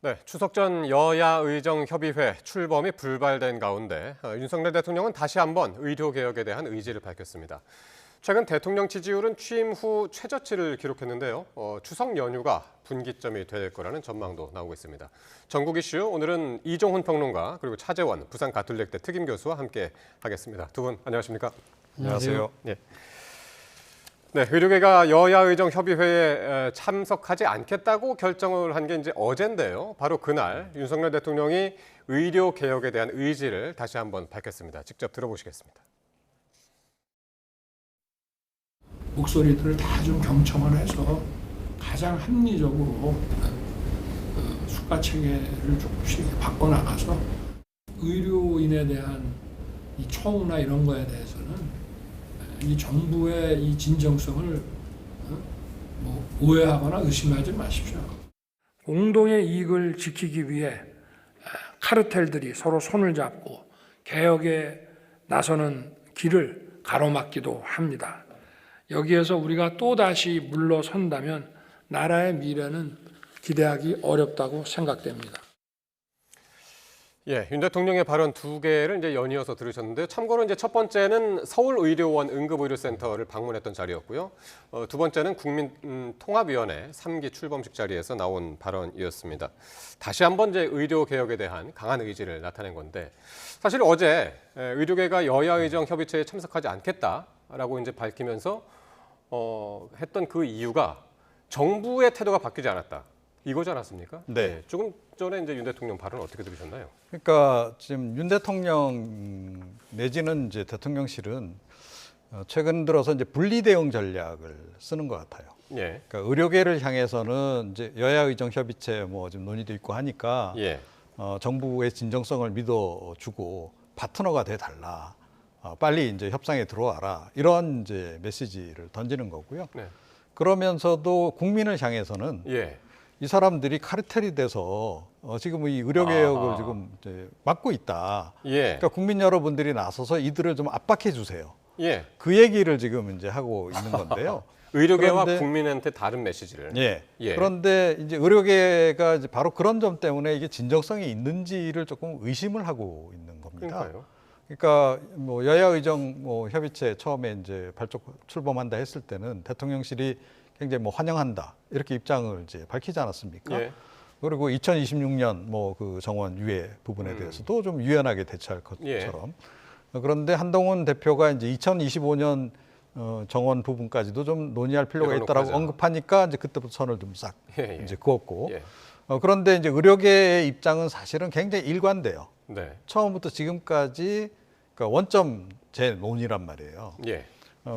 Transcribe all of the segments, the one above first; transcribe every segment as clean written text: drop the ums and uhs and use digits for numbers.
네, 추석 전 여야 의정협의회 출범이 불발된 가운데 윤석열 대통령은 다시 한번 의료개혁에 대한 의지를 밝혔습니다. 최근 대통령 지지율은 취임 후 최저치를 기록했는데요. 추석 연휴가 분기점이 될 거라는 전망도 나오고 있습니다. 전국 이슈 오늘은 이종훈 평론가 그리고 차재원 부산가톨릭대 특임교수와 함께 하겠습니다. 두 분 안녕하십니까? 안녕하세요. 네. 네, 의료계가 여야의정협의회에 참석하지 않겠다고 결정을 한 게 이제 어젠데요. 바로 그날 윤석열 대통령이 의료개혁에 대한 의지를 다시 한번 밝혔습니다. 직접 들어보시겠습니다. 목소리들을 다 좀 경청을 해서 가장 합리적으로 수가 체계를 조금씩 바꿔나가서 의료인에 대한 이 처우나 이런 거에 대해서는 이 정부의 이 진정성을 오해하거나 의심하지 마십시오. 공동의 이익을 지키기 위해 카르텔들이 서로 손을 잡고 개혁에 나서는 길을 가로막기도 합니다. 여기에서 우리가 또다시 물러선다면 나라의 미래는 기대하기 어렵다고 생각됩니다. 예, 윤 대통령의 발언 두 개를 이제 연이어서 들으셨는데요. 참고로 이제 첫 번째는 서울의료원 응급의료센터를 방문했던 자리였고요. 두 번째는 국민통합위원회 3기 출범식 자리에서 나온 발언이었습니다. 다시 한번 이제 의료개혁에 대한 강한 의지를 나타낸 건데 사실 어제 의료계가 여야의정협의체에 참석하지 않겠다라고 이제 밝히면서 했던 그 이유가 정부의 태도가 바뀌지 않았다. 이거지 않았습니까? 네. 조금 전에 이제 윤 대통령 발언 어떻게 들으셨나요? 그러니까 지금 윤 대통령 내지는 이제 대통령실은 최근 들어서 이제 분리 대응 전략을 쓰는 것 같아요. 예. 그러니까 의료계를 향해서는 이제 여야의정협의체 뭐 지금 논의도 있고 하니까 예. 정부의 진정성을 믿어주고 파트너가 돼 달라. 빨리 이제 협상에 들어와라. 이런 이제 메시지를 던지는 거고요. 네. 그러면서도 국민을 향해서는 예. 이 사람들이 카르텔이 돼서 지금 이 의료개혁을 지금 이제 막고 있다. 예. 그러니까 국민 여러분들이 나서서 이들을 좀 압박해 주세요. 예. 그 얘기를 지금 이제 하고 있는 건데요. 의료계와 그런데- 국민한테 다른 메시지를. 예. 예. 그런데 이제 의료계가 이제 바로 그런 점 때문에 이게 진정성이 있는지를 조금 의심을 하고 있는 겁니다. 그러니까요. 그러니까 뭐 여야의정 뭐 협의체 처음에 이제 발족 출범한다 했을 때는 대통령실이 굉장히 뭐 환영한다 이렇게 입장을 이제 밝히지 않았습니까? 예. 그리고 2026년 뭐 그 정원 유예 부분에 대해서도 좀 유연하게 대처할 것처럼. 그런데 한동훈 대표가 이제 2025년 정원 부분까지도 좀 논의할 필요가 열어놓고 있다라고 하자. 언급하니까 이제 그때부터 선을 좀 싹 예, 예. 이제 그었고. 예. 그런데 이제 의료계의 입장은 사실은 굉장히 일관돼요. 네. 처음부터 지금까지 그러니까 원점 제 논의란 말이에요. 예.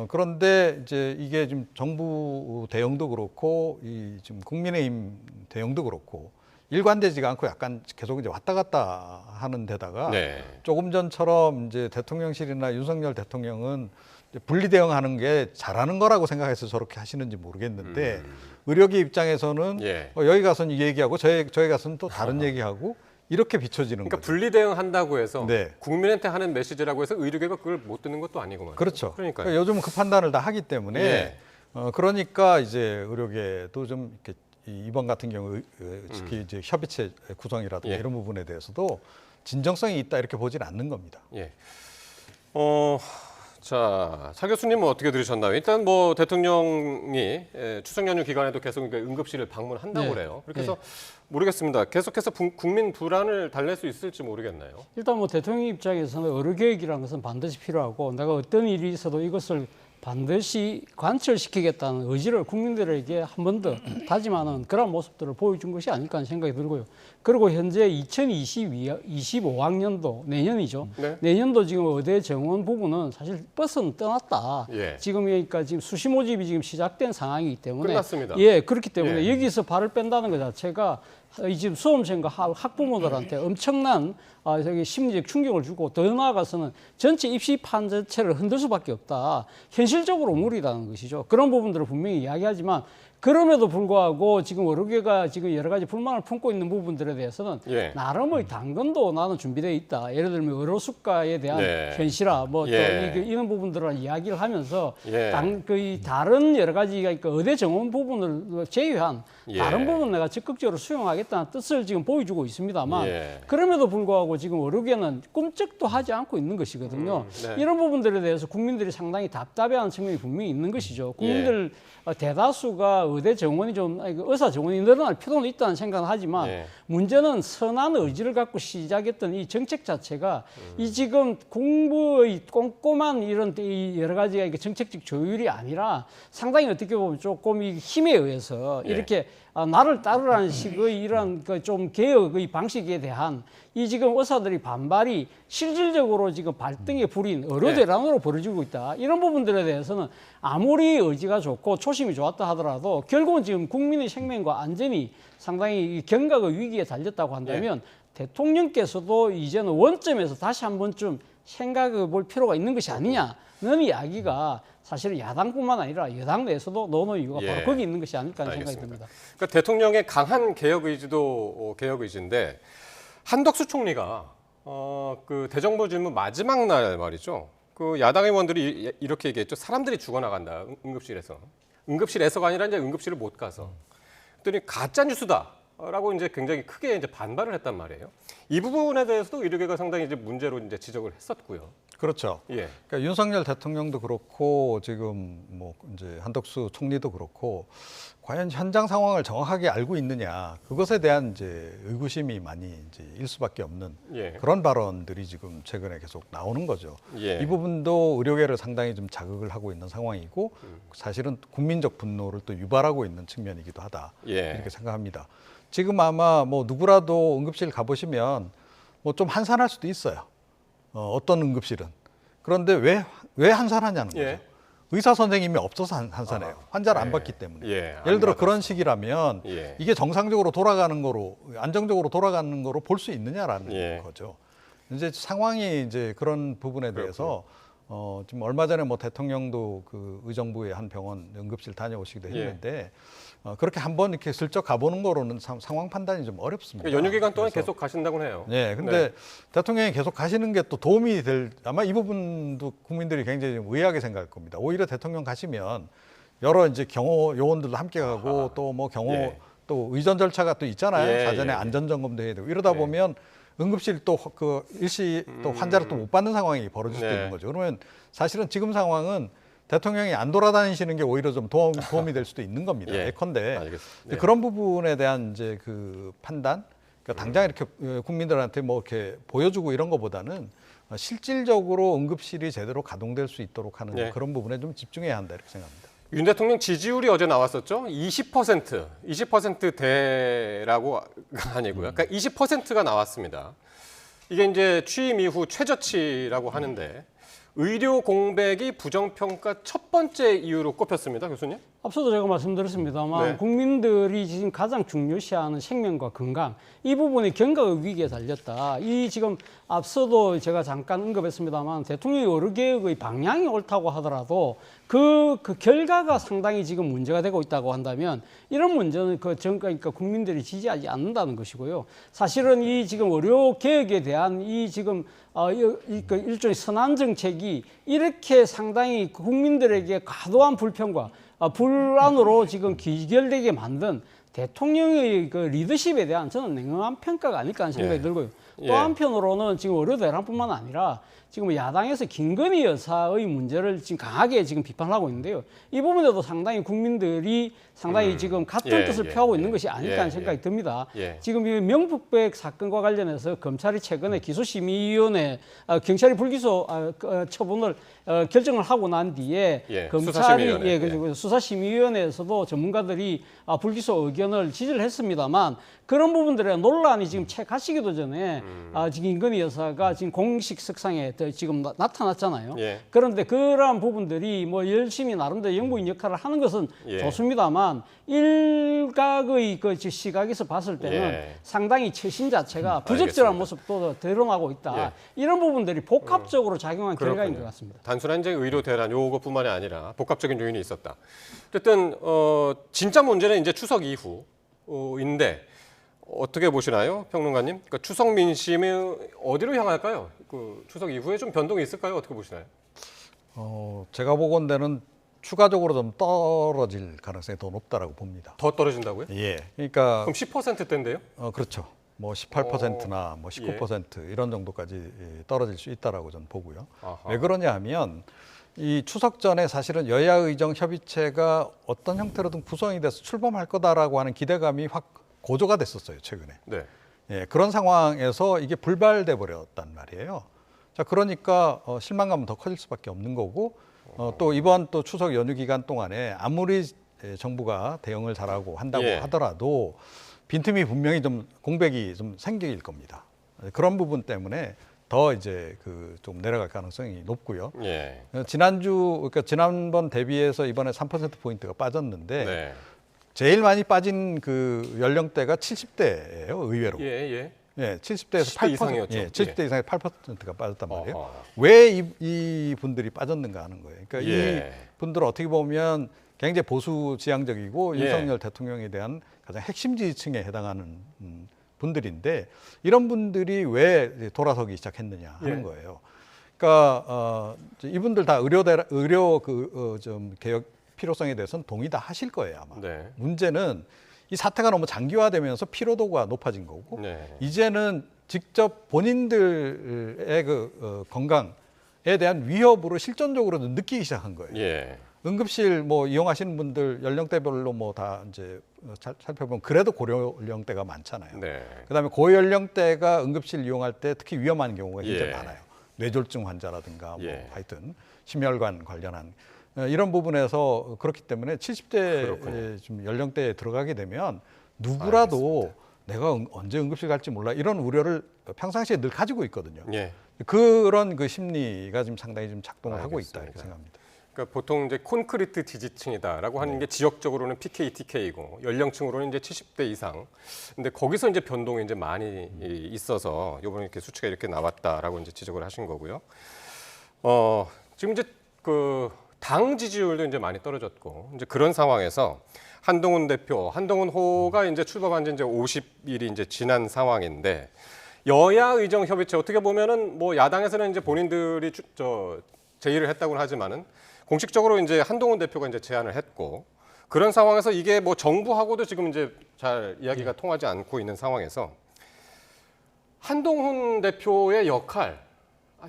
그런데 이제 이게 지금 정부 대응도 그렇고 이 지금 국민의힘 대응도 그렇고 일관되지가 않고 약간 계속 이제 왔다 갔다 하는 데다가 네. 조금 전처럼 이제 대통령실이나 윤석열 대통령은 이제 분리 대응하는 게 잘하는 거라고 생각해서 저렇게 하시는지 모르겠는데 의료계 입장에서는 예. 여기 가서는 이 얘기하고 저희 가서는 또 다른 얘기하고 이렇게 비춰지는 그러니까 거죠. 분리 대응한다고 해서 네. 국민한테 하는 메시지라고 해서 의료계가 그걸 못 듣는 것도 아니고만. 그렇죠. 그러니까요. 요즘은 그 판단을 다 하기 때문에 예. 그러니까 이제 의료계도 좀 이렇게 이번 같은 경우 특히 이제 협의체 구성이라든가 예. 이런 부분에 대해서도 진정성이 있다 이렇게 보지는 않는 겁니다. 예. 자, 차 교수님은 어떻게 들으셨나요? 일단 뭐 대통령이 추석 연휴 기간에도 계속 응급실을 방문한다고 네. 그래요. 그렇게 해서 모르겠습니다. 계속해서 국민 불안을 달랠 수 있을지 모르겠네요. 일단 뭐 대통령 입장에서는 의료개혁이라는 것은 반드시 필요하고 내가 어떤 일이 있어도 이것을 반드시 관철시키겠다는 의지를 국민들에게 한 번 더 다짐하는 그런 모습들을 보여준 것이 아닐까 하는 생각이 들고요. 그리고 현재 2025학년도 내년이죠. 네. 내년도 지금 의대 정원 부분은 사실 버스는 떠났다. 예. 지금 그러니까 지금 수시 모집이 지금 시작된 상황이기 때문에 끝났습니다. 예, 그렇기 때문에 예. 여기서 발을 뺀다는 것 자체가 이 지금 수험생과 학부모들한테 엄청난 저기 심리적 충격을 주고 더 나아가서는 전체 입시 판 자체를 흔들 수밖에 없다. 현실적으로 무리라는 것이죠. 그런 부분들을 분명히 이야기하지만 그럼에도 불구하고 지금 의료계가 지금 여러 가지 불만을 품고 있는 부분들에 대해서는 예. 나름의 당근도 나는 준비되어 있다. 예를 들면 의료 수가에 대한 네. 현실화 뭐 또 예. 이런 부분들을 이야기를 하면서 예. 그 다른 여러 가지 그러니까 의대 정원 부분을 제외한 예. 다른 부분 내가 적극적으로 수용하겠다는 뜻을 지금 보여주고 있습니다만 예. 그럼에도 불구하고 지금 의료계는 꿈쩍도 하지 않고 있는 것이거든요. 네. 이런 부분들에 대해서 국민들이 상당히 답답해하는 측면이 분명히 있는 것이죠. 국민들 대다수가 의대 정원이 좀 의사 정원이 늘어날 필요는 있다는 생각을 하지만 예. 문제는 선한 의지를 갖고 시작했던 이 정책 자체가 이 지금 공부의 꼼꼼한 이런 이 여러 가지 정책적 조율이 아니라 상당히 어떻게 보면 조금 이 힘에 의해서 예. 이렇게 나를 따르라는 식의 이런 그 좀 개혁의 방식에 대한 이 지금 의사들이 반발이 실질적으로 지금 발등에 불인 의료대란으로 벌어지고 있다. 이런 부분들에 대해서는 아무리 의지가 좋고 초심이 좋았다 하더라도 결국은 지금 국민의 생명과 안전이 상당히 이 경각의 위기에 달렸다고 한다면 대통령께서도 이제는 원점에서 다시 한 번쯤 생각해 볼 필요가 있는 것이 아니냐는 이야기가 사실은 야당뿐만 아니라 여당 내에서도 논의 이유가 예. 바로 거기 있는 것이 아닐까 하는 생각이 알겠습니다. 듭니다. 그러니까 대통령의 강한 개혁 의지도 개혁 의지인데 한덕수 총리가 그 대정부 질문 마지막 날 말이죠. 그 야당 의원들이 이렇게 얘기했죠. 사람들이 죽어나간다 응급실에서. 응급실에서가 아니라 이제 응급실을 못 가서. 그랬더니 가짜 뉴스다라고 이제 굉장히 크게 이제 반발을 했단 말이에요. 이 부분에 대해서도 의료계가 상당히 이제 문제로 이제 지적을 했었고요. 그렇죠. 예. 그러니까 윤석열 대통령도 그렇고 지금 뭐 이제 한덕수 총리도 그렇고 과연 현장 상황을 정확하게 알고 있느냐 그것에 대한 이제 의구심이 많이 이제 일 수밖에 없는 예. 그런 발언들이 지금 최근에 계속 나오는 거죠. 예. 이 부분도 의료계를 상당히 좀 자극을 하고 있는 상황이고 사실은 국민적 분노를 또 유발하고 있는 측면이기도 하다 예. 이렇게 생각합니다. 지금 아마 뭐 누구라도 응급실 가보시면 뭐 좀 한산할 수도 있어요. 어떤 응급실은. 그런데 왜 한산하냐는 거죠. 예. 의사 선생님이 없어서 한산해요. 환자를 안 예. 받기 때문에. 예, 안 예를 들어 받아서. 그런 식이라면 예. 이게 정상적으로 돌아가는 거로 안정적으로 돌아가는 거로 볼 수 있느냐라는 예. 거죠. 이제 상황이 이제 그런 부분에 대해서 지금 얼마 전에 뭐 대통령도 그 의정부의 한 병원 응급실 다녀오시기도 했는데 그렇게 한번 이렇게 슬쩍 가보는 거로는 상황 판단이 좀 어렵습니다. 그러니까 연휴 기간 동안 그래서 계속 가신다고 해요. 네, 근데 대통령이 계속 가시는 게 또 도움이 될 아마 이 부분도 국민들이 굉장히 좀 의아하게 생각할 겁니다. 오히려 대통령 가시면 여러 이제 경호 요원들도 함께 가고 또 뭐 경호 예. 또 의전 절차가 또 있잖아요. 예, 사전에 예. 안전 점검도 해야 되고 이러다 예. 보면 응급실 또 그 일시 또 환자를 또 못 받는 상황이 벌어질 수도 네. 있는 거죠. 그러면 사실은 지금 상황은 대통령이 안 돌아다니시는 게 오히려 좀 도움이 될 수도 있는 겁니다. 예. 예컨대 알겠습니다. 근데 예. 그런 부분에 대한 이제 그 판단, 그러니까 당장 이렇게 국민들한테 뭐 이렇게 보여주고 이런 것보다는 실질적으로 응급실이 제대로 가동될 수 있도록 하는 예. 그런 부분에 좀 집중해야 한다 이렇게 생각합니다. 윤 대통령 지지율이 어제 나왔었죠. 20%대라고 아니고요. 그러니까 20%가 나왔습니다. 이게 이제 취임 이후 최저치라고 하는데 의료 공백이 부정평가 첫 번째 이유로 꼽혔습니다, 교수님. 앞서도 제가 말씀드렸습니다만 네. 국민들이 지금 가장 중요시하는 생명과 건강 이 부분이 경각의 위기에 달렸다. 이 지금 앞서도 제가 잠깐 언급했습니다만 대통령의 의료개혁의 방향이 옳다고 하더라도 그 결과가 상당히 지금 문제가 되고 있다고 한다면 이런 문제는 그러니까 국민들이 지지하지 않는다는 것이고요. 사실은 이 지금 의료개혁에 대한 이 지금 그 일종의 선한 정책이 이렇게 상당히 국민들에게 과도한 불평과 불안으로 지금 기결되게 만든 대통령의 그 리더십에 대한 저는 냉정한 평가가 아닐까 하는 생각이 예. 들고요. 예. 또 한편으로는 지금 의료대란뿐만 아니라 지금 야당에서 김건희 여사의 문제를 지금 강하게 지금 비판하고 있는데요. 이 부분에도 상당히 국민들이 상당히 지금 같은 예, 뜻을 예, 표하고 예. 있는 것이 아닐까 예, 하는 생각이 예. 듭니다. 예. 지금 이 명품백 사건과 관련해서 검찰이 최근에 기소심의위원회 경찰이 불기소 처분을 결정을 하고 난 뒤에 예, 검찰이 수사심의위원회. 그리고 수사심의위원회에서도 전문가들이 불기소 의견을 지지를 했습니다만 그런 부분들의 논란이 지금 채 가시기도 전에 지금 임건희 여사가 지금 공식 석상에 지금 나타났잖아요. 예. 그런데 그러한 부분들이 뭐 열심히 나름대로 영부인 역할을 하는 것은 예. 좋습니다만 일각의 그 시각에서 봤을 때는 예. 상당히 처신 자체가 부적절한 모습도 드러나고 있다. 예. 이런 부분들이 복합적으로 작용한 결과인 그렇군요. 것 같습니다. 단순한 이제 의료 대란 요것뿐만이 아니라 복합적인 요인이 있었다. 어쨌든 진짜 문제는 이제 추석 이후인데 어떻게 보시나요, 평론가님? 그러니까 추석 민심이 어디로 향할까요? 그 추석 이후에 좀 변동이 있을까요? 어떻게 보시나요? 제가 보건대는 추가적으로 좀 떨어질 가능성이 더 높다라고 봅니다. 더 떨어진다고요? 예. 그러니까 그럼 10%대인데요? 그렇죠. 뭐 18%나 뭐 19% 이런 정도까지 떨어질 수 있다라고 저는 보고요. 아하. 왜 그러냐 하면 이 추석 전에 사실은 여야 의정 협의체가 어떤 형태로든 구성이 돼서 출범할 거다라고 하는 기대감이 확 고조가 됐었어요, 최근에. 네. 예, 그런 상황에서 이게 불발돼 버렸단 말이에요. 자, 그러니까 실망감은 더 커질 수밖에 없는 거고 또 이번 또 추석 연휴 기간 동안에 아무리 정부가 대응을 잘하고 한다고 예. 하더라도 빈틈이 분명히 좀 공백이 좀 생길 겁니다. 그런 부분 때문에 더 이제 그 좀 내려갈 가능성이 높고요. 예. 그러니까 지난번 대비해서 이번에 3%포인트가 빠졌는데 네. 제일 많이 빠진 그 연령대가 70대예요, 의외로. 예. 예, 70대에서 70대 8%, 이상이었죠. 예, 70대 이상의 8%가 빠졌단 말이에요. 어허. 왜 이 분들이 빠졌는가 하는 거예요. 그러니까 예. 이 분들은 어떻게 보면 굉장히 보수 지향적이고 예. 윤석열 대통령에 대한 가장 핵심 지지층에 해당하는 분들인데 이런 분들이 왜 돌아서기 시작했느냐 하는 예. 거예요. 그러니까 이분들 다 의료 좀 개혁 필요성에 대해서는 동의 다 하실 거예요, 아마. 네. 문제는 이 사태가 너무 장기화되면서 피로도가 높아진 거고 네. 이제는 직접 본인들의 그 건강에 대한 위협으로 실존적으로도 느끼기 시작한 거예요. 예. 응급실 뭐 이용하시는 분들 연령대별로 뭐 다 이제 살펴보면 그래도 고려 연령대가 많잖아요. 네. 그다음에 고연령대가 응급실 이용할 때 특히 위험한 경우가 굉장히 예. 많아요. 뇌졸중 환자라든가 뭐 예. 하여튼 심혈관 관련한 이런 부분에서 그렇기 때문에 70대 그렇군요. 좀 연령대에 들어가게 되면 누구라도 내가 언제 응급실 갈지 몰라 이런 우려를 평상시에 늘 가지고 있거든요. 예. 그런 그 심리가 지금 상당히 좀 작동을 하고 있다 이렇게 알겠습니다. 생각합니다. 그러니까 보통 이제 콘크리트 지지층이다라고 하는 게 지역적으로는 PK, TK이고 연령층으로는 이제 70대 이상. 근데 거기서 이제 변동이 이제 많이 있어서 이번에 이렇게 수치가 이렇게 나왔다라고 이제 지적을 하신 거고요. 지금 이제 그 당 지지율도 이제 많이 떨어졌고 이제 그런 상황에서 한동훈 대표, 한동훈호가 이제 출범한 지 이제 50일이 이제 지난 상황인데 여야 의정 협의체 어떻게 보면은 뭐 야당에서는 이제 본인들이 제의를 했다고는 하지만은 공식적으로 이제 한동훈 대표가 이제 제안을 했고 그런 상황에서 이게 뭐 정부하고도 지금 이제 잘 이야기가 통하지 않고 있는 상황에서 한동훈 대표의 역할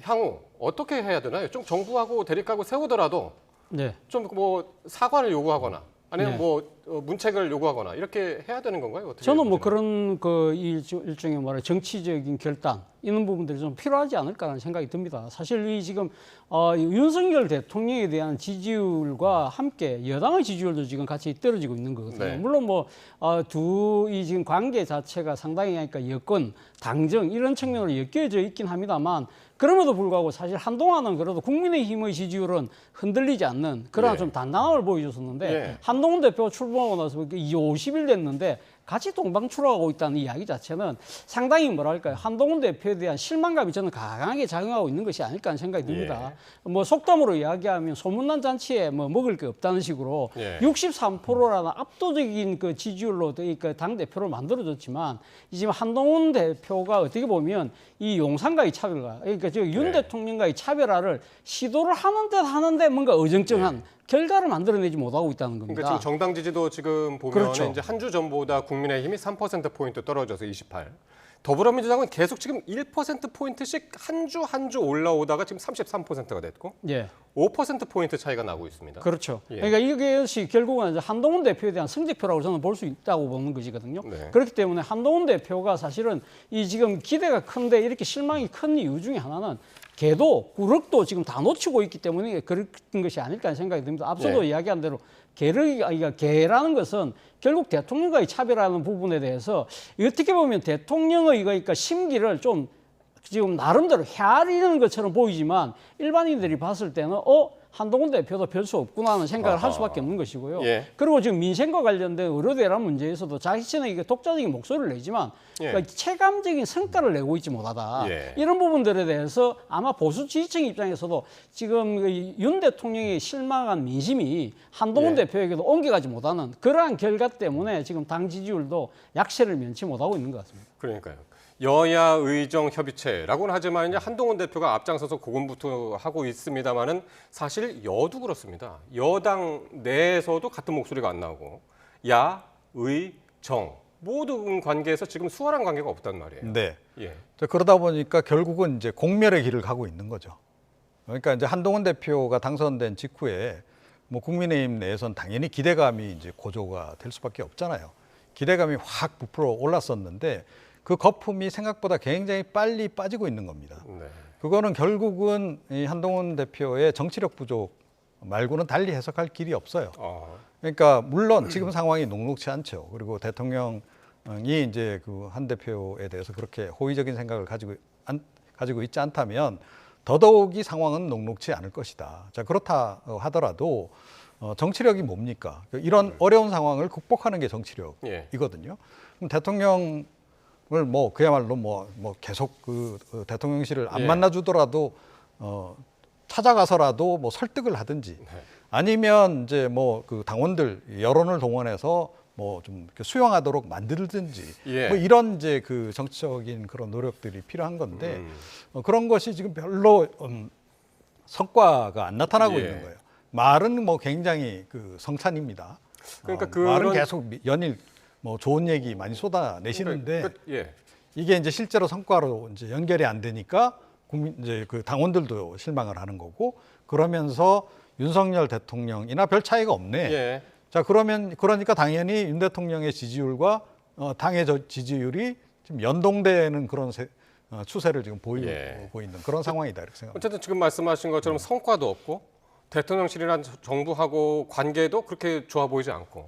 향후 어떻게 해야 되나요? 좀 정부하고 대립하고 세우더라도 네. 좀 뭐 사과를 요구하거나 아니면 네. 뭐 문책을 요구하거나 이렇게 해야 되는 건가요? 어떻게 저는 뭐 보시나요? 그런 그 일종의 뭐라 정치적인 결단 이런 부분들이 좀 필요하지 않을까라는 생각이 듭니다. 사실 이 지금 윤석열 대통령에 대한 지지율과 함께 여당의 지지율도 지금 같이 떨어지고 있는 거거든요. 네. 물론 뭐 이 지금 관계 자체가 상당히 그러니까 여권, 당정 이런 측면으로 엮여져 있긴 합니다만 그럼에도 불구하고 사실 한동안은 그래도 국민의힘의 지지율은 흔들리지 않는 그러한 예. 좀 단단함을 보여줬었는데 예. 한동훈 대표가 출범하고 나서 이제 50일 됐는데 같이 동방출하고 있다는 이야기 자체는 상당히 뭐랄까요 한동훈 대표에 대한 실망감이 저는 강하게 작용하고 있는 것이 아닐까 하는 생각이 듭니다. 뭐 속담으로 이야기하면 소문난 잔치에 뭐 먹을 게 없다는 식으로 예. 63%라는 압도적인 그 지지율로 당 대표를 만들어졌지만 지금 한동훈 대표가 어떻게 보면 이 용산과의 차별화, 그러니까 윤 네. 대통령과의 차별화를 시도를 하는 듯 하는데 뭔가 어정쩡한 결과를 만들어내지 못하고 있다는 겁니다. 그러니까 지금 정당 지지도 지금 보면 그렇죠. 이제 한 주 전보다 국민의힘이 3%포인트 떨어져서 28. 더불어민주당은 계속 지금 1%포인트씩 한 주 올라오다가 지금 33%가 됐고 예. 5%포인트 차이가 나고 있습니다. 그렇죠. 예. 그러니까 이것이 결국은 이제 한동훈 대표에 대한 성적표라고 저는 볼 수 있다고 보는 것이거든요. 네. 그렇기 때문에 한동훈 대표가 사실은 이 지금 기대가 큰데 이렇게 실망이 큰 이유 중에 하나는 개도 구력도 지금 다 놓치고 있기 때문에 그런 것이 아닐까 하는 생각이 듭니다. 앞서도 예. 이야기한 대로 개라는 것은 결국 대통령과의 차별하는 부분에 대해서 어떻게 보면 대통령의 그러니까 심기를 좀 지금 나름대로 헤아리는 것처럼 보이지만 일반인들이 봤을 때는 한동훈 대표도 별 수 없구나 하는 생각을 할 수밖에 없는 것이고요. 예. 그리고 지금 민생과 관련된 의료대란 문제에서도 자신의 이게 독자적인 목소리를 내지만 예. 그러니까 체감적인 성과를 내고 있지 못하다. 예. 이런 부분들에 대해서 아마 보수 지지층 입장에서도 지금 윤 대통령이 실망한 민심이 한동훈 예. 대표에게도 옮겨가지 못하는 그러한 결과 때문에 지금 당 지지율도 약세를 면치 못하고 있는 것 같습니다. 그러니까요. 여야 의정 협의체라고는 하지만 이제 한동훈 대표가 앞장서서 고군분투하고 있습니다만은 사실 여도 그렇습니다. 여당 내에서도 같은 목소리가 안 나오고 야, 의, 정 모든 관계에서 지금 수월한 관계가 없단 말이에요. 네. 예. 자, 그러다 보니까 결국은 이제 공멸의 길을 가고 있는 거죠. 그러니까 이제 한동훈 대표가 당선된 직후에 뭐 국민의힘 내에선 당연히 기대감이 이제 고조가 될 수밖에 없잖아요. 기대감이 확 부풀어 올랐었는데 그 거품이 생각보다 굉장히 빨리 빠지고 있는 겁니다. 네. 그거는 결국은 이 한동훈 대표의 정치력 부족 말고는 달리 해석할 길이 없어요. 그러니까 물론 지금 상황이 녹록치 않죠. 그리고 대통령이 이제 그 한 대표에 대해서 그렇게 호의적인 생각을 가지고 있지 않다면 더더욱이 상황은 녹록치 않을 것이다. 자, 그렇다 하더라도 정치력이 뭡니까? 이런 어려운 상황을 극복하는 게 정치력이거든요. 그럼 대통령을 뭐 그야말로 뭐 계속 그 대통령실을 안 예. 만나주더라도 찾아가서라도 뭐 설득을 하든지 아니면 이제 뭐 그 당원들 여론을 동원해서 뭐 좀 수용하도록 만들든지 예. 뭐 이런 이제 그 정치적인 그런 노력들이 필요한 건데 그런 것이 지금 별로 성과가 안 나타나고 예. 있는 거예요. 말은 뭐 굉장히 그 성찬입니다. 그러니까 말은 그런- 계속 연일 뭐 좋은 얘기 많이 쏟아내시는데 예. 이게 이제 실제로 성과로 이제 연결이 안 되니까 국민 이제 그 당원들도 실망을 하는 거고 그러면서 윤석열 대통령이나 별 차이가 없네. 예. 자, 그러니까 당연히 윤 대통령의 지지율과 당의 지지율이 지금 연동되는 그런 추세를 지금 보이고 예. 있는 그런 상황이다 이렇게 생각합니다. 어쨌든 지금 말씀하신 것처럼 성과도 없고 대통령실이란 정부하고 관계도 그렇게 좋아 보이지 않고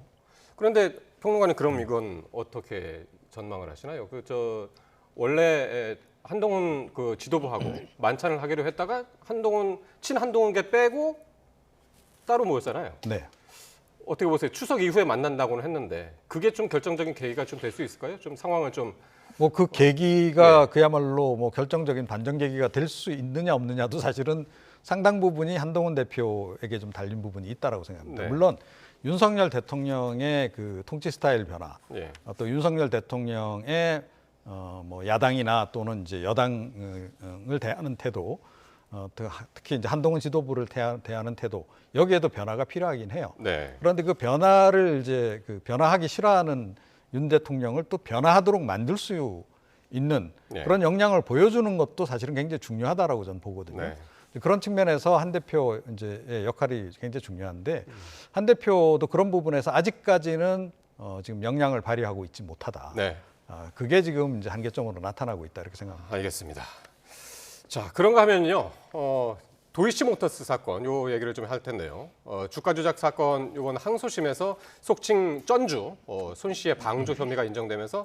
그런데 평론가는 그럼 이건 어떻게 전망을 하시나요? 원래 한동훈 그 지도부하고 만찬을 하기로 했다가 친한동훈계 빼고 따로 모였잖아요. 네. 어떻게 보세요? 추석 이후에 만난다고는 했는데 그게 좀 결정적인 계기가 좀 될 수 있을까요? 좀 상황을 좀 뭐 그 계기가 그야말로 뭐 결정적인 반전 계기가 될 수 있느냐 없느냐도 사실은 상당 부분이 한동훈 대표에게 좀 달린 부분이 있다라고 생각합니다. 네. 물론 윤석열 대통령의 그 통치 스타일 변화, 예. 또 윤석열 대통령의 뭐 야당이나 또는 이제 여당을 대하는 태도, 특히 이제 한동훈 지도부를 대하는 태도 여기에도 변화가 필요하긴 해요. 네. 그런데 그 변화를 이제 그 변화하기 싫어하는 윤 대통령을 또 변화하도록 만들 수 있는 네. 그런 역량을 보여주는 것도 사실은 굉장히 중요하다라고 저는 보거든요. 네. 그런 측면에서 한 대표 이제의 역할이 굉장히 중요한데 한 대표도 그런 부분에서 아직까지는 지금 역량을 발휘하고 있지 못하다. 네. 그게 지금 이제 한계점으로 나타나고 있다 이렇게 생각합니다. 알겠습니다. 자, 그런가 하면요. 도이치모터스 사건 요 얘기를 좀 할 텐데요. 주가 조작 사건 요건 항소심에서 속칭 쩐주 손 씨의 방조 혐의가 인정되면서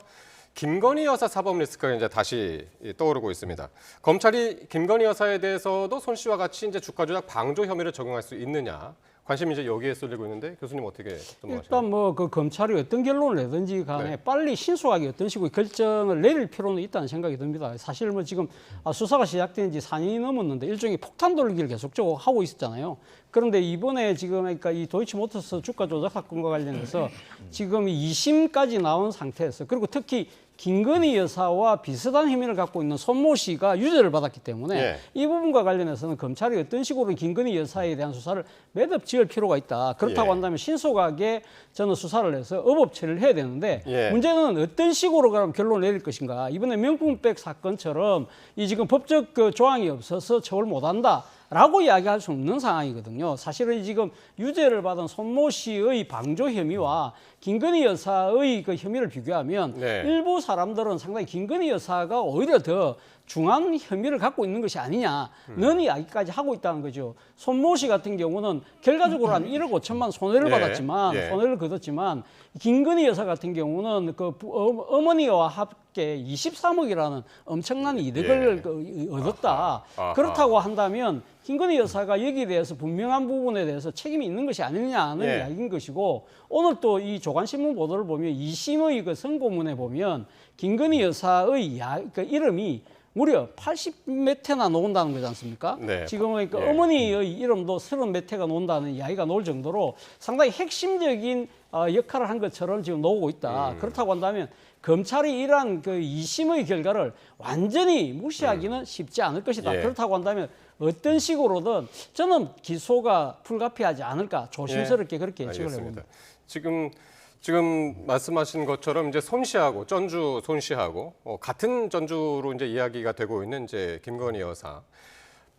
김건희 여사 사법 리스크가 이제 다시 떠오르고 있습니다. 검찰이 김건희 여사에 대해서도 손 씨와 같이 이제 주가 조작 방조 혐의를 적용할 수 있느냐 관심이 이제 여기에 쏠리고 있는데 교수님 어떻게 전망하시나요? 일단 뭐 그 검찰이 어떤 결론을 내든지 간에 네. 빨리 신속하게 어떤 식으로 결정을 내릴 필요는 있다는 생각이 듭니다. 사실 뭐 지금 수사가 시작된 지 4년이 넘었는데 일종의 폭탄 돌리기를 계속적으로 하고 있었잖아요. 그런데 이번에 지금 그러니까 이 도이치모터스 주가 조작 사건과 관련해서 지금 2심까지 나온 상태에서 그리고 특히 김건희 여사와 비슷한 혐의를 갖고 있는 손모 씨가 유죄를 받았기 때문에 예. 이 부분과 관련해서는 검찰이 어떤 식으로 김건희 여사에 대한 수사를 매듭 지을 필요가 있다. 그렇다고 예. 한다면 신속하게 저는 수사를 해서 의법 처리를 해야 되는데 예. 문제는 어떤 식으로 그럼 결론을 내릴 것인가. 이번에 명품백 사건처럼 이 지금 법적 그 조항이 없어서 처벌 못한다. 라고 이야기할 수 없는 상황이거든요. 사실은 지금 유죄를 받은 손모 씨의 방조 혐의와 김건희 여사의 그 혐의를 비교하면 네. 일부 사람들은 상당히 김건희 여사가 오히려 더 중한 혐의를 갖고 있는 것이 아니냐는 이야기까지 하고 있다는 거죠. 손모 씨 같은 경우는 결과적으로 한 1억 5천만 손해를 예, 받았지만 예. 손해를 거뒀지만 김건희 여사 같은 경우는 그 어머니와 함께 23억이라는 엄청난 이득을 얻었다. 아하. 그렇다고 한다면 김건희 여사가 여기에 대해서 분명한 부분에 대해서 책임이 있는 것이 아니냐는 예. 이야기인 것이고 오늘 또 이 조간신문 보도를 보면 2심의 그 선고문에 보면 김건희 여사의 그 이름이 무려 80몇 회나 나온다는 거지 않습니까? 네. 지금 그러니까 예. 어머니의 이름도 30몇 회가 나온다는 이야기가 나올 정도로 상당히 핵심적인 역할을 한 것처럼 지금 나오고 있다. 그렇다고 한다면 검찰이 이러한 그 2심의 결과를 완전히 무시하기는 쉽지 않을 것이다. 예. 그렇다고 한다면 어떤 식으로든 저는 기소가 불가피하지 않을까 조심스럽게 그렇게 예측을 알겠습니다. 해봅니다. 지금 말씀하신 것처럼 이제 손 씨하고 전주 손 씨하고 같은 전주로 이제 이야기가 되고 있는 이제 김건희 여사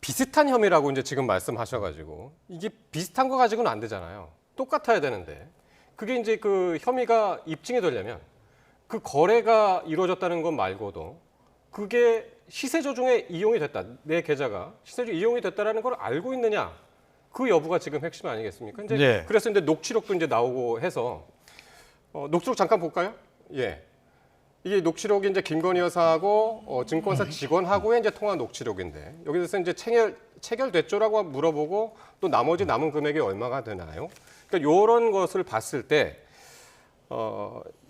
비슷한 혐의라고 이제 지금 말씀하셔가지고 이게 비슷한 거 가지고는 안 되잖아요. 똑같아야 되는데 그게 이제 그 혐의가 입증이 되려면 그 거래가 이루어졌다는 것 말고도 그게 시세 조종에 이용이 됐다. 내 계좌가 시세 조종 이용이 됐다라는 걸 알고 있느냐? 그 여부가 지금 핵심 아니겠습니까? 이제 네. 그래서 이제 녹취록도 이제 나오고 해서 녹취록 잠깐 볼까요? 예. 이게 녹취록이 이제 김건희 여사하고 증권사 직원하고의 이제 통화 녹취록인데 여기서 이제 체결됐죠라고 물어보고 또 나머지 남은 금액이 얼마가 되나요? 그러니까 이런 것을 봤을 때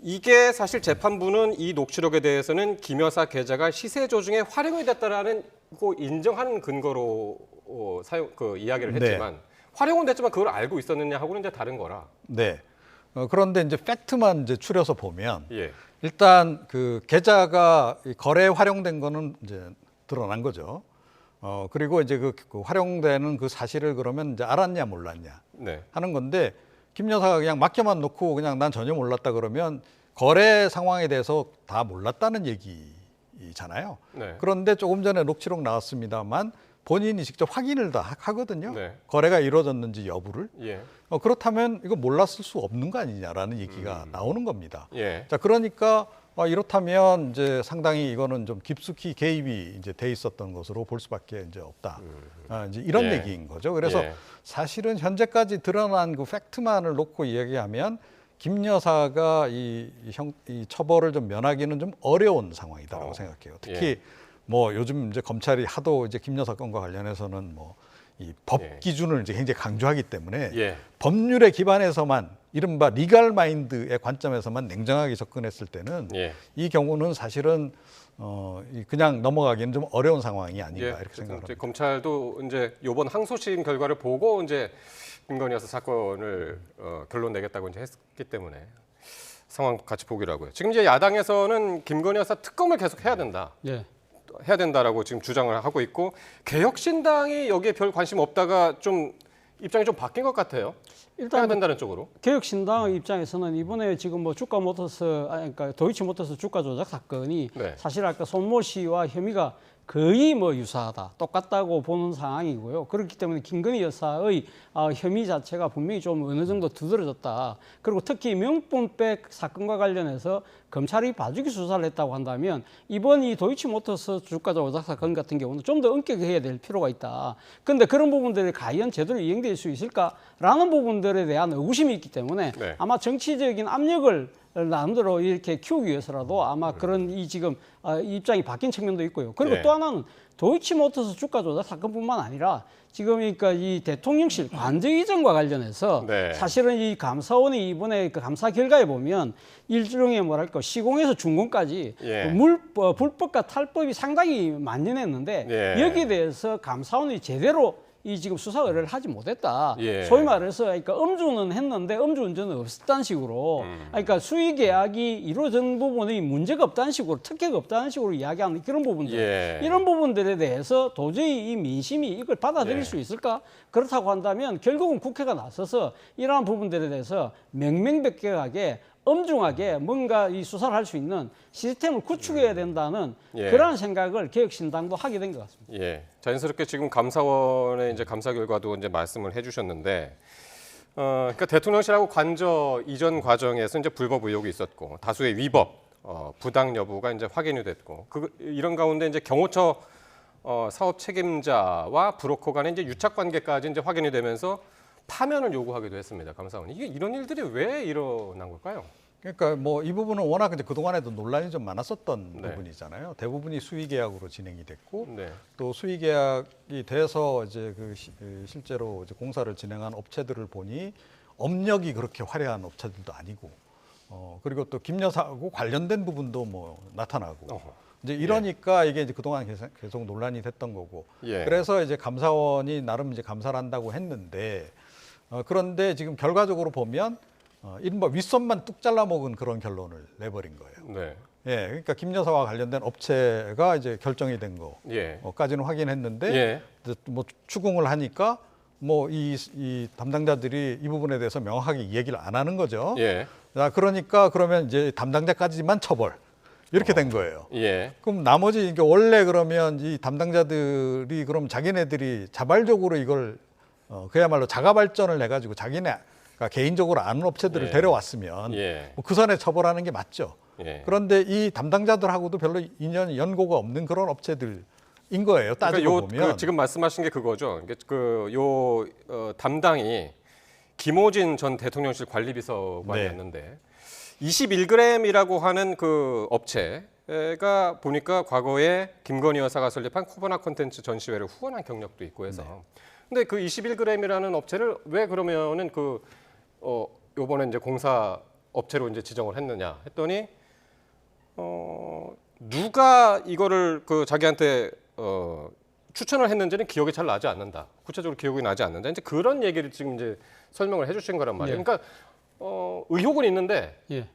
이게 사실 재판부는 이 녹취록에 대해서는 김 여사 계좌가 시세 조중에 활용이 됐다라는 거 인정하는 근거로 이야기를 했지만 활용은 됐지만 그걸 알고 있었느냐 하고는 이제 다른 거라. 네. 그런데 이제 팩트만 이제 추려서 보면 예. 일단 그 계좌가 거래에 활용된 거는 이제 드러난 거죠. 그리고 이제 그 활용되는 그 사실을 그러면 이제 알았냐 몰랐냐 네. 하는 건데 김 여사가 그냥 맡겨만 놓고 그냥 난 전혀 몰랐다 그러면 거래 상황에 대해서 다 몰랐다는 얘기잖아요. 네. 그런데 조금 전에 녹취록 나왔습니다만 본인이 직접 확인을 다 하거든요. 네. 거래가 이루어졌는지 여부를. 예. 그렇다면 이거 몰랐을 수 없는 거 아니냐라는 얘기가 나오는 겁니다. 예. 자, 그러니까 이렇다면 이제 상당히 이거는 좀 깊숙이 개입이 이제 돼 있었던 것으로 볼 수밖에 이제 없다. 이제 이런 예. 얘기인 거죠. 그래서 예. 사실은 현재까지 드러난 그 팩트만을 놓고 이야기하면 김 여사가 이 처벌을 좀 면하기는 좀 어려운 상황이다라고 생각해요. 특히 예. 뭐 요즘 이제 검찰이 하도 이제 김 여사 건과 관련해서는 뭐 이 법 예. 기준을 이제 굉장히 강조하기 때문에 예. 법률에 기반해서만 이른바 리갈 마인드의 관점에서만 냉정하게 접근했을 때는 예. 이 경우는 사실은 그냥 넘어가기는 좀 어려운 상황이 아닌가 예. 이렇게 그래서 생각합니다. 이제 검찰도 이제 이번 항소심 결과를 보고 이제 김건희 여사 사건을 결론 내겠다고 이제 했기 때문에 상황 같이 보기로 하고요. 지금 이제 야당에서는 김건희 여사 특검을 계속 해야 된다. 예. 해야 된다라고 지금 주장을 하고 있고 개혁신당이 여기에 별 관심 없다가 좀 입장이 좀 바뀐 것 같아요. 해야 일단 된다는 쪽으로. 개혁신당 입장에서는 이번에 지금 뭐 그러니까 도이치모터스 주가 조작 사건이 네. 사실 아까 손모 씨와 혐의가 거의 뭐 유사하다, 똑같다고 보는 상황이고요. 그렇기 때문에 김건희 여사의 혐의 자체가 분명히 좀 어느 정도 두드러졌다. 그리고 특히 명품백 사건과 관련해서 검찰이 봐주기 수사를 했다고 한다면 이번 이 도이치모터스 주가 조작 사건 같은 경우는 좀 더 엄격해야 될 필요가 있다. 그런데 그런 부분들이 과연 제대로 이행될 수 있을까라는 부분들에 대한 의구심이 있기 때문에 네. 아마 정치적인 압력을 나름대로 이렇게 키우기 위해서라도 아마 그런 이 지금 입장이 바뀐 측면도 있고요. 그리고 네. 또 하나는 도이치모터스 주가 조작 사건뿐만 아니라 지금 그러니까 이 대통령실 관저 이전과 관련해서 네. 사실은 이 감사원이 이번에 그 감사 결과에 보면 일종의 뭐랄까 시공에서 준공까지 예. 불법과 탈법이 상당히 만연했는데 예. 여기에 대해서 감사원이 제대로 이 지금 수사 의뢰를 하지 못했다. 예. 소위 말해서 그러니까 음주는 했는데 음주운전은 없었다는 식으로 그러니까 수의 계약이 이루어진 부분이 문제가 없다는 식으로 특혜가 없다는 식으로 이야기하는 그런 부분들 예. 이런 부분들에 대해서 도저히 이 민심이 이걸 받아들일 예. 수 있을까? 그렇다고 한다면 결국은 국회가 나서서 이러한 부분들에 대해서 명명백백하게 엄중하게 뭔가 이 수사를 할 수 있는 시스템을 구축해야 된다는 예. 그러한 생각을 개혁신당도 하게 된 것 같습니다. 예, 자연스럽게 지금 감사원의 이제 감사 결과도 이제 말씀을 해주셨는데, 그러니까 대통령실하고 관저 이전 과정에서 이제 불법 의혹이 있었고 다수의 위법, 부당 여부가 이제 확인이 됐고, 이런 가운데 이제 경호처 사업 책임자와 브로커 간의 이제 유착 관계까지 이제 확인이 되면서 파면을 요구하기도 했습니다. 감사원이. 이게 이런 일들이 왜 일어난 걸까요? 그러니까 뭐 이 부분은 워낙 이제 그동안에도 논란이 좀 많았었던 네. 부분이잖아요. 대부분이 수의 계약으로 진행이 됐고 네. 또 수의 계약이 돼서 이제 실제로 이제 공사를 진행한 업체들을 보니 업력이 그렇게 화려한 업체들도 아니고 그리고 또 김 여사하고 관련된 부분도 뭐 나타나고 어허. 이제 이러니까 이게 이제 그동안 계속 논란이 됐던 거고 예. 그래서 이제 감사원이 나름 이제 감사를 한다고 했는데 그런데 지금 결과적으로 보면 이른바 윗선만 뚝 잘라 먹은 그런 결론을 내버린 거예요. 네. 예, 그러니까 김 여사와 관련된 업체가 이제 결정이 된 예. 거까지는 확인했는데 예. 뭐 추궁을 하니까 뭐 이 담당자들이 이 부분에 대해서 명확하게 얘기를 안 하는 거죠. 예. 자, 그러니까 그러면 이제 담당자까지만 처벌 이렇게 된 거예요. 예. 그럼 나머지 이게 원래 그러면 이 담당자들이 그럼 자기네들이 자발적으로 이걸 그야말로 자가 발전을 해가지고 자기네가 개인적으로 아는 업체들을 예. 데려왔으면 예. 뭐그 선에 처벌하는 게 맞죠. 예. 그런데 이 담당자들하고도 별로 인연 연고가 없는 그런 업체들인 거예요. 따지고 그러니까 보면. 지금 말씀하신 게 그거죠. 담당이 김호진 전 대통령실 관리비서관이었는데 21g이라고 하는 그 업체가 보니까 과거에 김건희 여사가 설립한 코바나 콘텐츠 전시회를 후원한 경력도 있고 해서. 근데 그 21g이라는 업체를 왜 그러면은 요번에 이제 공사 업체로 이제 지정을 했느냐 했더니 누가 이거를 자기한테 추천을 했는지는 기억이 잘 나지 않는다. 구체적으로 기억이 나지 않는다. 이제 그런 얘기를 지금 이제 설명을 해주신 거란 말이에요. 예. 그러니까 의혹은 있는데 예.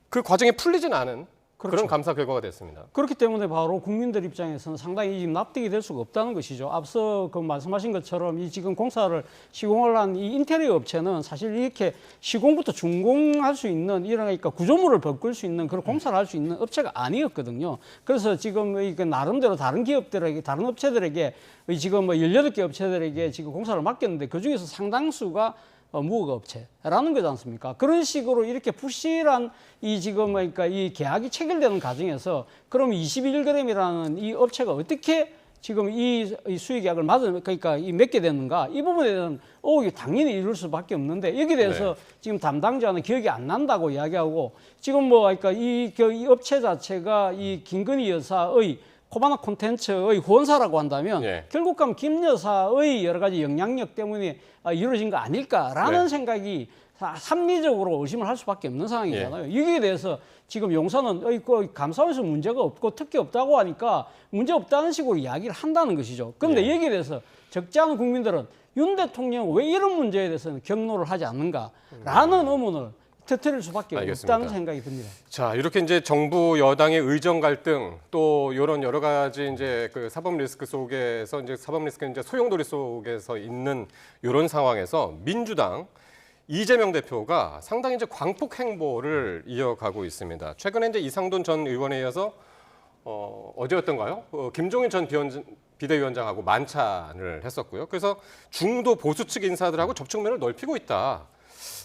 그 과정이 풀리진 않은 그런 그렇죠. 감사 결과가 됐습니다. 그렇기 때문에 바로 국민들 입장에서는 상당히 지금 납득이 될 수가 없다는 것이죠. 앞서 그 말씀하신 것처럼 이 지금 공사를 시공을 한 이 인테리어 업체는 사실 이렇게 시공부터 준공할 수 있는 그러니까 구조물을 바꿀 수 있는 그런 공사를 할 수 있는 업체가 아니었거든요. 그래서 지금 이게 나름대로 다른 기업들에게 다른 업체들에게 지금 18개 업체들에게 지금 공사를 맡겼는데 그 중에서 상당수가 무허가 업체라는 거지 않습니까? 그런 식으로 이렇게 부실한 그러니까 이 계약이 체결되는 과정에서 그럼 21g이라는 이 업체가 어떻게 지금 이 수의 계약을 그러니까 맺게 됐는가? 이 부분에 대한 이게 당연히 이룰 수밖에 없는데 여기에 대해서 지금 담당자는 기억이 안 난다고 이야기하고 지금 그러니까 이 업체 자체가 이 김건희 여사의 코바나 콘텐츠의 후원사라고 한다면 결국 가면 김 여사의 여러 가지 영향력 때문에 이루어진 거 아닐까라는 생각이 합리적으로 의심을 할 수밖에 없는 상황이잖아요. 여기에 대해서 지금 용사는 감사원에서 문제가 없고 특혜 없다고 하니까 문제 없다는 식으로 이야기를 한다는 것이죠. 그런데 여기에 대해서 적지 않은 국민들은 윤 대통령 왜 이런 문제에 대해서는 경로를 하지 않는가라는 의문을 터뜨릴 수밖에 알겠습니다. 없다는 생각이 듭니다. 자, 이렇게 이제 정부 여당의 의정 갈등 또 이런 여러 가지 이제 그 사법 리스크 속에서 이제 사법 리스크 이제 소용돌이 속에서 있는 이런 상황에서 민주당 이재명 대표가 상당히 이제 광폭 행보를 이어가고 있습니다. 최근에 이제 이상돈 전 의원에 이어서 어제였던가요? 김종인 전 비대위원장하고 만찬을 했었고요. 그래서 중도 보수 측 인사들하고 접촉면을 넓히고 있다.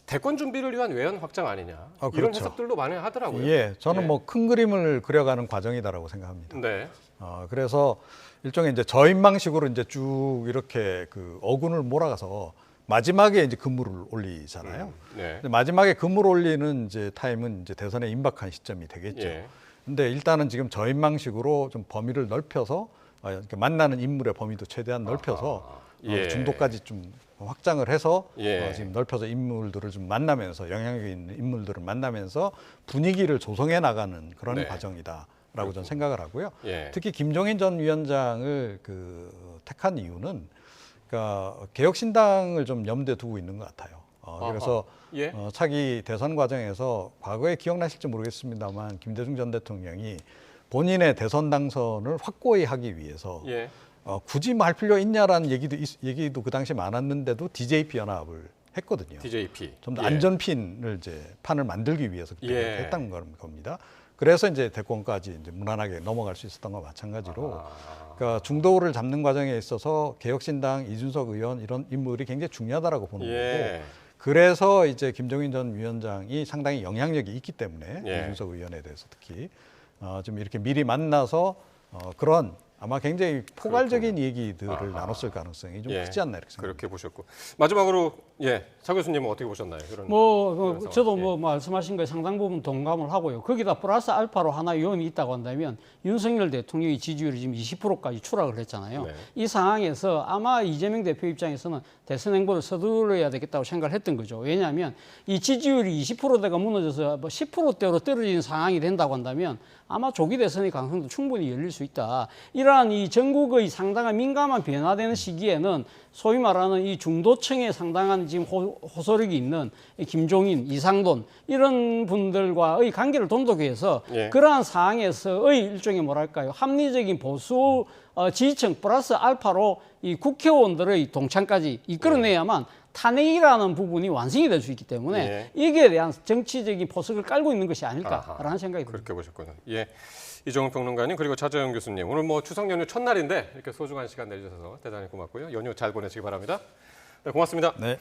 대권 준비를 위한 외연 확장 아니냐 이런 그렇죠. 해석들도 많이 하더라고요. 예, 저는 뭐 큰 그림을 그려가는 과정이다라고 생각합니다. 네. 그래서 일종의 이제 저인망식으로 이제 쭉 이렇게 그 어군을 몰아가서 마지막에 이제 근무를 올리잖아요. 네. 근데 마지막에 근무를 올리는 이제 타임은 이제 대선에 임박한 시점이 되겠죠. 예. 근데 일단은 지금 저인망식으로 좀 범위를 넓혀서 이렇게 만나는 인물의 범위도 최대한 넓혀서 중도까지 좀 확장을 해서 지금 넓혀서 인물들을 좀 만나면서 영향력 있는 인물들을 만나면서 분위기를 조성해 나가는 그런 과정이다라고 저는 생각을 하고요. 특히 김종인 전 위원장을 택한 이유는 그러니까 개혁신당을 좀 염두에 두고 있는 것 같아요. 그래서 차기 대선 과정에서 과거에 기억나실지 모르겠습니다만 김대중 전 대통령이 본인의 대선 당선을 확고히 하기 위해서 굳이 뭐 할 필요 있냐라는 얘기도 그 당시 많았는데도 DJP 연합을 했거든요. DJP. 좀 더 예. 안전핀을 이제 판을 만들기 위해서 그때 예. 했던 겁니다. 그래서 이제 대권까지 이제 무난하게 넘어갈 수 있었던 것과 마찬가지로 그러니까 중도를 잡는 과정에 있어서 개혁신당 이준석 의원 이런 인물이 굉장히 중요하다라고 보는 예. 거고 그래서 이제 김종인 전 위원장이 상당히 영향력이 있기 때문에 예. 이준석 의원에 대해서 특히 좀 이렇게 미리 만나서 그런 아마 굉장히 포괄적인 얘기들을 나눴을 가능성이 좀 예. 크지 않나 이렇게 생각합니다. 그렇게 보셨고 마지막으로 차 교수님은 어떻게 보셨나요? 그런 상황. 저도 뭐 말씀하신 거에 상당 부분 동감을 하고요. 거기다 플러스 알파로 하나 요인이 있다고 한다면 윤석열 대통령의 지지율이 지금 20%까지 추락을 했잖아요. 네. 이 상황에서 아마 이재명 대표 입장에서는 대선 행보를 서둘러야 되겠다고 생각을 했던 거죠. 왜냐하면 이 지지율이 20%대가 무너져서 뭐 10%대로 떨어지는 상황이 된다고 한다면 아마 조기 대선의 가능성도 충분히 열릴 수 있다. 이러한 이 전국의 상당한 민감한 변화되는 시기에는 소위 말하는 이 중도층에 상당한 지금 호소력이 있는 이 김종인, 이상돈 이런 분들과의 관계를 돈독히 해서 예. 그러한 상황에서의 일종의 뭐랄까요 합리적인 보수 지지층 플러스 알파로 이 국회의원들의 동참까지 이끌어내야만 탄핵이라는 부분이 완성이 될 수 있기 때문에 예. 이게 대한 정치적인 포석을 깔고 있는 것이 아닐까라는 생각이 듭니다. 그렇게 보셨군요. 예. 이종훈 평론가님 그리고 차재영 교수님 오늘 뭐 추석 연휴 첫날인데 이렇게 소중한 시간 내주셔서 대단히 고맙고요. 연휴 잘 보내시기 바랍니다. 네, 고맙습니다. 네.